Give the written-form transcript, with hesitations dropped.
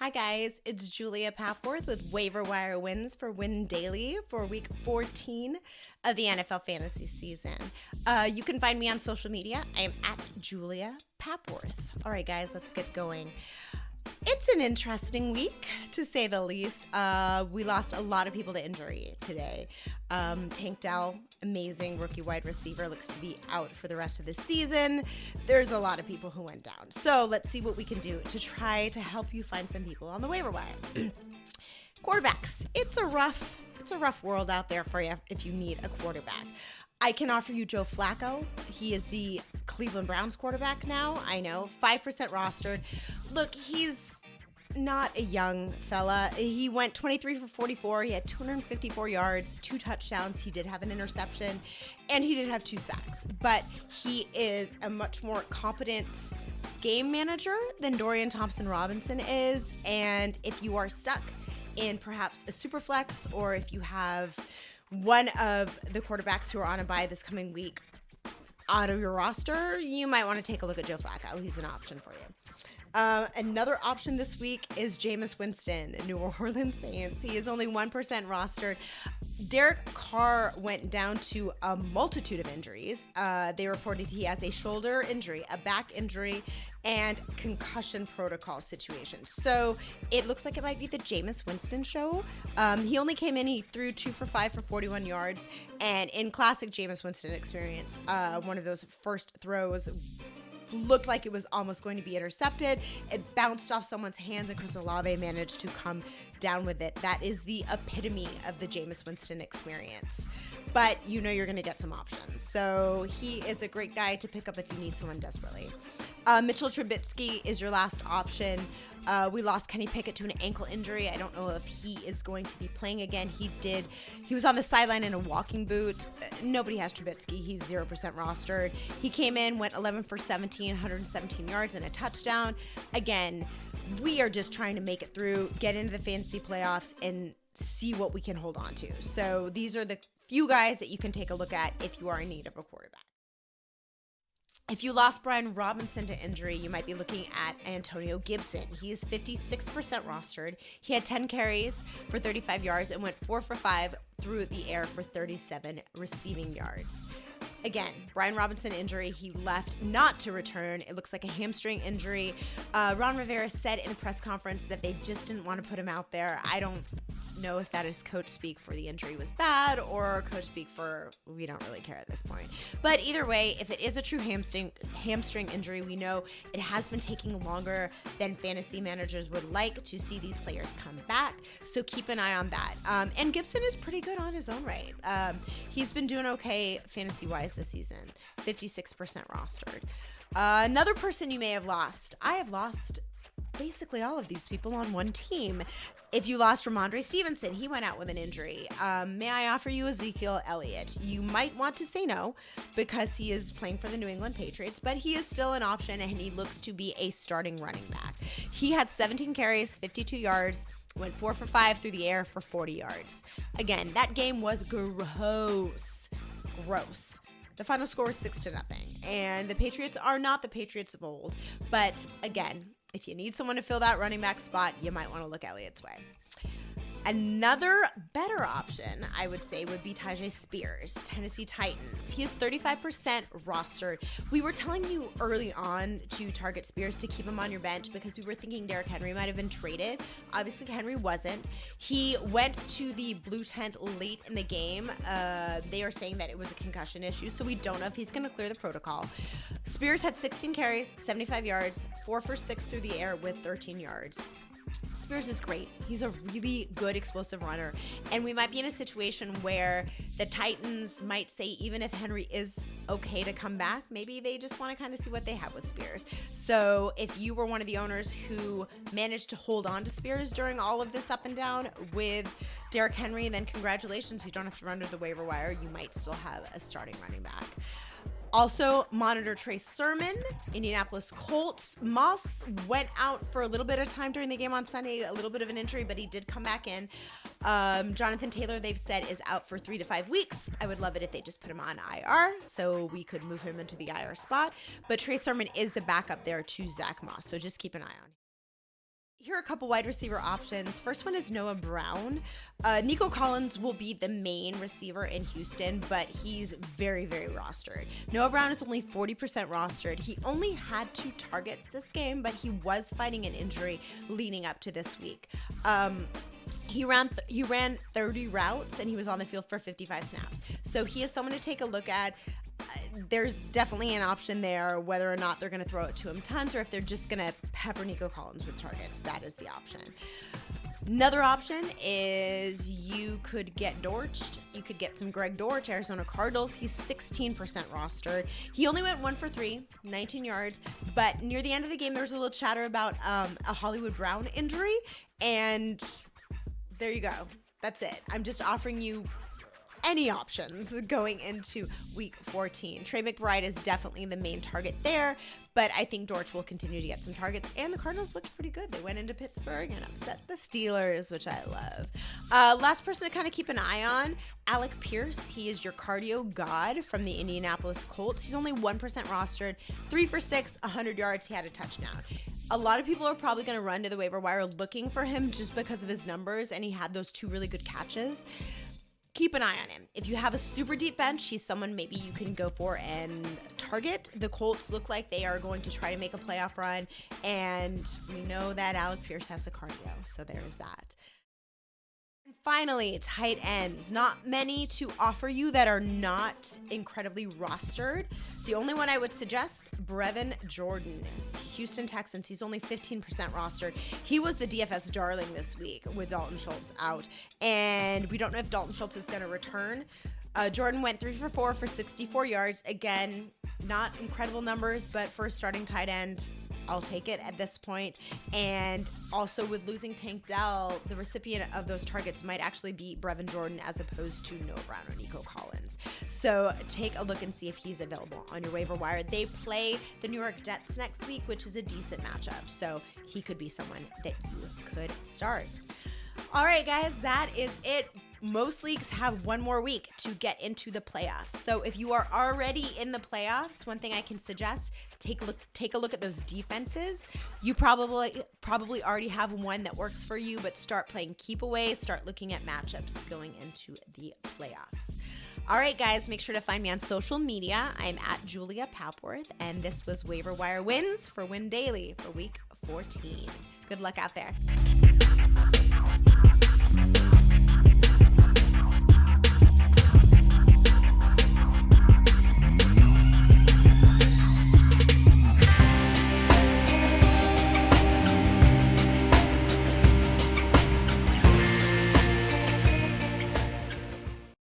Hi guys, it's Julia Papworth with Waiver Wire Wins for Win Daily for week 14 of the NFL fantasy season. You can find me on social media. I am at Julia Papworth. All right, guys, let's get going. It's an interesting week, to say the least. We lost a lot of people to injury today. Tank Dell, amazing rookie wide receiver, looks to be out for the rest of the season. There's a lot of people who went down. So let's see what we can do to try to help you find some people on the waiver wire. Quarterbacks, it's a rough world out there for you if you need a quarterback. I can offer you Joe Flacco. He is the Cleveland Browns quarterback now. I know, 5% rostered. Look, he's not a young fella. He went 23 for 44. He had 254 yards, 2 touchdowns. He did have an interception, and he did have 2 sacks. But he is a much more competent game manager than Dorian Thompson-Robinson is. And if you are stuck in perhaps a super flex, or if you have one of the quarterbacks who are on a bye this coming week out of your roster, you might want to take a look at Joe Flacco. He's an option for you. Another option this week is Jameis Winston, New Orleans Saints. He is only 1% rostered. Derek Carr went down to a multitude of injuries. They reported he has a shoulder injury, a back injury, and concussion protocol situation. So it looks like it might be the Jameis Winston show. He only came in, he threw 2 for 5 for 41 yards. And in classic Jameis Winston experience, one of those first throws looked like it was almost going to be intercepted. It bounced off someone's hands, and Chris Olave managed to come down with it. That is the epitome of the Jameis Winston experience. But you know you're going to get some options. So he is a great guy to pick up if you need someone desperately. Mitchell Trubisky is your last option. We lost Kenny Pickett to an ankle injury. I don't know if he is going to be playing again. He was on the sideline in a walking boot. Nobody has Trubisky. He's 0% rostered. He came in, went 11 for 17, 117 yards and a touchdown. Again, we are just trying to make it through, get into the fantasy playoffs, and see what we can hold on to. So these are the few guys that you can take a look at if you are in need of a quarterback. If you lost Brian Robinson to injury, you might be looking at Antonio Gibson. He is 56% rostered. He had 10 carries for 35 yards and went 4 for 5 through the air for 37 receiving yards. Again, Brian Robinson injury, he left not to return. It looks like a hamstring injury. Ron Rivera said in the press conference that they just didn't want to put him out there. I don't know if that is coach speak for the injury was bad or coach speak for we don't really care at this point. But either way, if it is a true hamstring injury, we know it has been taking longer than fantasy managers would like to see these players come back. So keep an eye on that. And Gibson is pretty good on his own right. He's been doing okay fantasy-wise this season, 56% rostered. Another person you may have lost. I have lost basically all of these people on one team. If you lost Ramondre Stevenson, he went out with an injury. May I offer you Ezekiel Elliott? You might want to say no because he is playing for the New England Patriots, but he is still an option and he looks to be a starting running back. He had 17 carries, 52 yards, went 4 for 5 through the air for 40 yards. Again, that game was gross. The final score was 6-0. And the Patriots are not the Patriots of old. But again, if you need someone to fill that running back spot, you might want to look Elliott's way. Another better option, I would say, would be Tyjae Spears, Tennessee Titans. He is 35% rostered. We were telling you early on to target Spears to keep him on your bench because we were thinking Derrick Henry might have been traded. Obviously, Henry wasn't. He went to the blue tent late in the game. They are saying that it was a concussion issue, so we don't know if he's going to clear the protocol. Spears had 16 carries, 75 yards, 4 for 6 through the air with 13 yards. Spears is great. He's a really good explosive runner. And we might be in a situation where the Titans might say, even if Henry is okay to come back, maybe they just want to kind of see what they have with Spears. So if you were one of the owners who managed to hold on to Spears during all of this up and down with Derrick Henry, then congratulations. You don't have to run to the waiver wire. You might still have a starting running back. Also, monitor Trey Sermon, Indianapolis Colts. Moss went out for a little bit of time during the game on Sunday, a little bit of an injury, but he did come back in. Jonathan Taylor, they've said, is out for 3 to 5 weeks. I would love it if they just put him on IR so we could move him into the IR spot. But Trey Sermon is the backup there to Zach Moss, so just keep an eye on him. Here are a couple wide receiver options. First one is Noah Brown. Nico Collins will be the main receiver in Houston, but he's very, very rostered. Noah Brown is only 40% rostered. He only had 2 targets this game, but he was fighting an injury leading up to this week. He ran 30 routes, and he was on the field for 55 snaps. So he is someone to take a look at. There's definitely an option there, whether or not they're going to throw it to him tons or if they're just going to pepper Nico Collins with targets. That is the option. Another option is you could get Dortch. You could get some Greg Dortch, Arizona Cardinals. He's 16% rostered. He only went 1 for 3, 19 yards. But near the end of the game, there was a little chatter about a Hollywood Brown injury. And there you go. That's it. I'm just offering you any options going into week 14. Trey McBride is definitely the main target there, but I think Dortch will continue to get some targets, and the Cardinals looked pretty good. They went into Pittsburgh and upset the Steelers, which I love. Last person to kind of keep an eye on, Alec Pierce. He is your cardio god from the Indianapolis Colts. He's only 1% rostered, 3 for 6, 100 yards. He had a touchdown. A lot of people are probably going to run to the waiver wire looking for him just because of his numbers, and he had those 2 really good catches. Keep an eye on him. If you have a super deep bench, he's someone maybe you can go for and target. The Colts look like they are going to try to make a playoff run, and we know that Alec Pierce has a cardio, so there's that. And finally, tight ends. Not many to offer you that are not incredibly rostered. The only one I would suggest, Brevin Jordan, Houston Texans. He's only 15% rostered. He was the DFS darling this week with Dalton Schultz out, and we don't know if Dalton Schultz is going to return. Jordan went 3 for 4 for 64 yards. Again, not incredible numbers, but for a starting tight end, I'll take it at this point. And also with losing Tank Dell, the recipient of those targets might actually be Brevin Jordan as opposed to Noah Brown or Nico Collins. So take a look and see if he's available on your waiver wire. They play the New York Jets next week, which is a decent matchup. So he could be someone that you could start. All right, guys, that is it. Most leagues have 1 more week to get into the playoffs. So if you are already in the playoffs, one thing I can suggest, take a look at those defenses. You probably already have one that works for you, but start playing keep away, start looking at matchups going into the playoffs. All right, guys, make sure to find me on social media. I'm at Julia Papworth, and this was Waiver Wire Wins for Win Daily for week 14. Good luck out there.